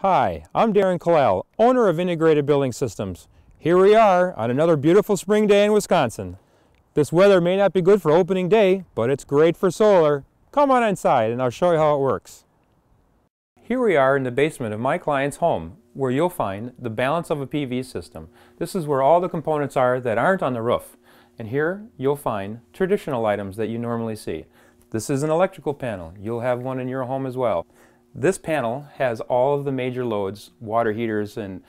Hi, I'm Darren Kalal, owner of Integrated Building Systems. Here we are on another beautiful spring day in Wisconsin. This weather may not be good for opening day, but it's great for solar. Come on inside and I'll show you how it works. Here we are in the basement of my client's home, where you'll find the balance of a PV system. This is where all the components are that aren't on the roof. And here you'll find traditional items that you normally see. This is an electrical panel. You'll have one in your home as well. This panel has all of the major loads, water heaters and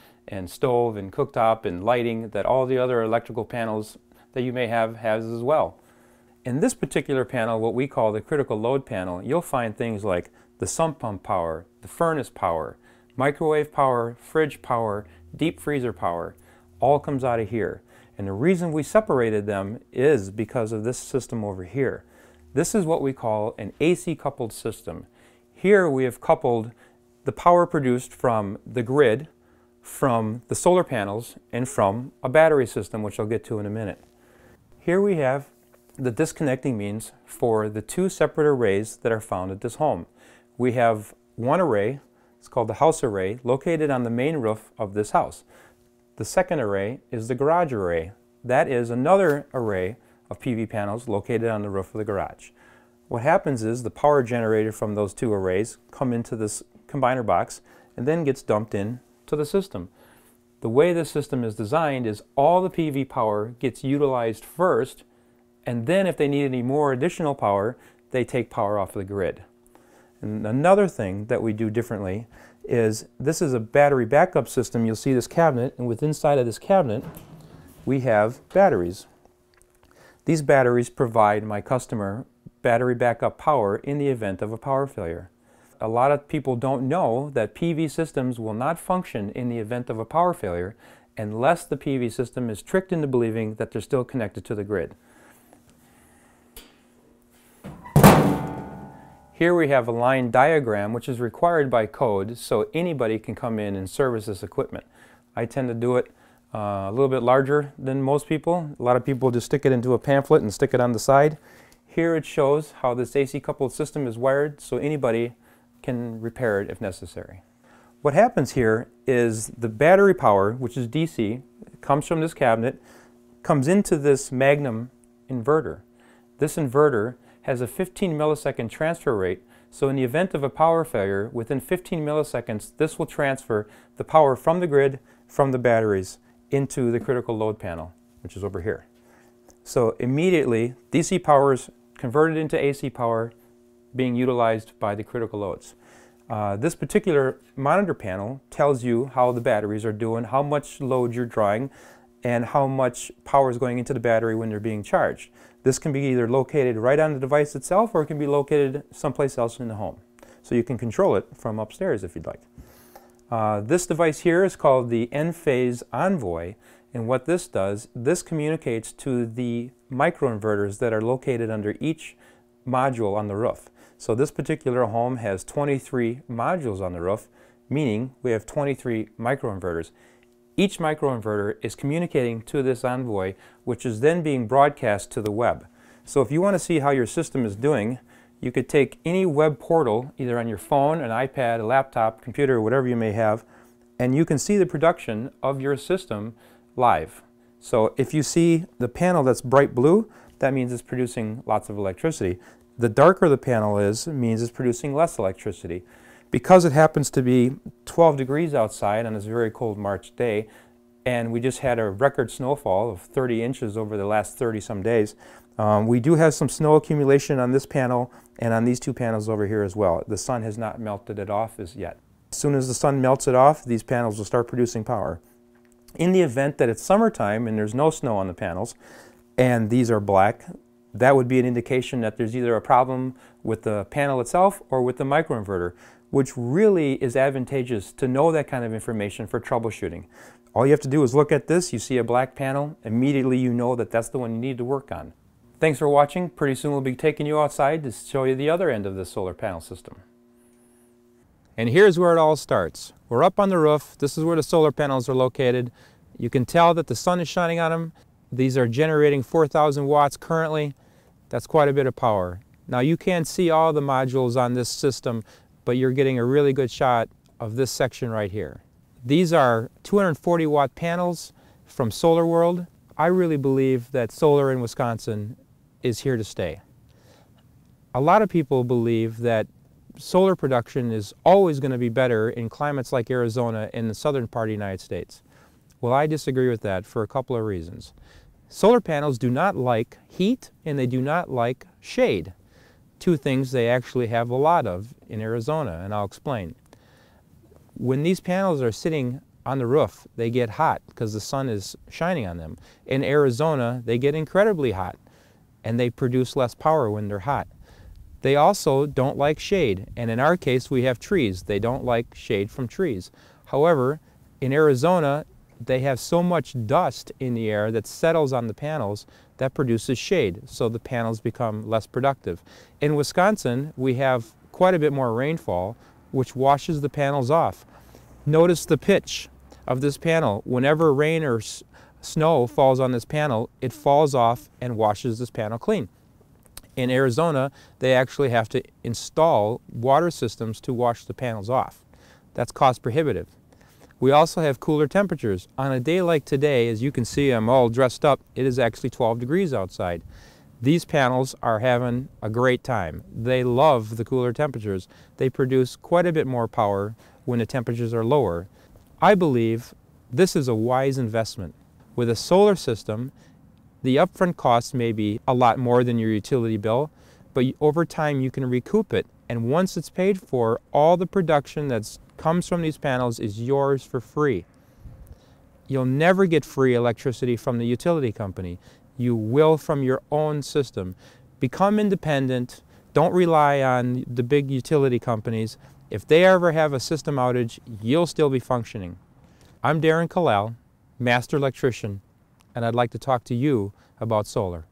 stove and cooktop and lighting that all the other electrical panels that you may have has as well. In this particular panel, what we call the critical load panel, you'll find things like the sump pump power, the furnace power, microwave power, fridge power, deep freezer power, all comes out of here. And the reason we separated them is because of this system over here. This is what we call an AC coupled system. Here we have coupled the power produced from the grid, from the solar panels, and from a battery system, which I'll get to in a minute. Here we have the disconnecting means for the two separate arrays that are found at this home. We have one array, it's called the house array, located on the main roof of this house. The second array is the garage array. That is another array of PV panels located on the roof of the garage. What happens is the power generated from those two arrays come into this combiner box and then gets dumped in to the system. The way this system is designed is all the PV power gets utilized first, and then if they need any more additional power, they take power off of the grid. And another thing that we do differently is this is a battery backup system. You'll see this cabinet, and within inside of this cabinet we have batteries. These batteries provide my customer battery backup power in the event of a power failure. A lot of people don't know that PV systems will not function in the event of a power failure unless the PV system is tricked into believing that they're still connected to the grid. Here we have a line diagram which is required by code, so anybody can come in and service this equipment. I tend to do it a little bit larger than most people. A lot of people just stick it into a pamphlet and stick it on the side. Here it shows how this AC coupled system is wired, so anybody can repair it if necessary. What happens here is the battery power, which is DC, comes from this cabinet, comes into this Magnum inverter. This inverter has a 15 millisecond transfer rate, so in the event of a power failure, within 15 milliseconds, this will transfer the power from the grid, from the batteries, into the critical load panel, which is over here. So immediately, DC power is converted into AC power, being utilized by the critical loads. This particular monitor panel tells you how the batteries are doing, how much load you're drawing, and how much power is going into the battery when they're being charged. This can be either located right on the device itself or it can be located someplace else in the home. So you can control it from upstairs if you'd like. This device here is called the Enphase Envoy, and what this does, this communicates to the microinverters that are located under each module on the roof. So this particular home has 23 modules on the roof, meaning we have 23 microinverters. Each microinverter is communicating to this Envoy, which is then being broadcast to the web. So if you want to see how your system is doing, you could take any web portal, either on your phone, an iPad, a laptop, computer, whatever you may have, and you can see the production of your system live. So if you see the panel that's bright blue, that means it's producing lots of electricity. The darker the panel is, it means it's producing less electricity. Because it happens to be 12 degrees outside on this very cold March day, and we just had a record snowfall of 30 inches over the last 30-some days, we do have some snow accumulation on this panel and on these two panels over here as well. The sun has not melted it off as yet. As soon as the sun melts it off, these panels will start producing power. In the event that it's summertime and there's no snow on the panels, and these are black, that would be an indication that there's either a problem with the panel itself or with the microinverter, which really is advantageous to know that kind of information for troubleshooting. All you have to do is look at this, you see a black panel, immediately you know that that's the one you need to work on. Thanks for watching. Pretty soon we'll be taking you outside to show you the other end of this solar panel system. And here's where it all starts. We're up on the roof. This is where the solar panels are located. You can tell that the sun is shining on them. These are generating 4,000 watts currently. That's quite a bit of power. Now you can't see all the modules on this system, but you're getting a really good shot of this section right here. These are 240 watt panels from Solar World. I really believe that solar in Wisconsin is here to stay. A lot of people believe that solar production is always going to be better in climates like Arizona in the southern part of the United States. Well, I disagree with that for a couple of reasons. Solar panels do not like heat and they do not like shade. Two things they actually have a lot of in Arizona, and I'll explain. When these panels are sitting on the roof, they get hot because the sun is shining on them. In Arizona, they get incredibly hot and they produce less power when they're hot. They also don't like shade, and in our case we have trees. They don't like shade from trees. However, in Arizona, they have so much dust in the air that settles on the panels that produces shade, so the panels become less productive. In Wisconsin, we have quite a bit more rainfall, which washes the panels off. Notice the pitch of this panel. Whenever rain or snow falls on this panel, it falls off and washes this panel clean. In Arizona, they actually have to install water systems to wash the panels off. That's cost prohibitive. We also have cooler temperatures. On a day like today, as you can see, I'm all dressed up. It is actually 12 degrees outside. These panels are having a great time. They love the cooler temperatures. They produce quite a bit more power when the temperatures are lower. I believe this is a wise investment. With a solar system, the upfront cost may be a lot more than your utility bill, but over time you can recoup it. And once it's paid for, all the production that comes from these panels is yours for free. You'll never get free electricity from the utility company. You will from your own system. Become independent. Don't rely on the big utility companies. If they ever have a system outage, you'll still be functioning. I'm Darren Kalal, Master Electrician, and I'd like to talk to you about solar.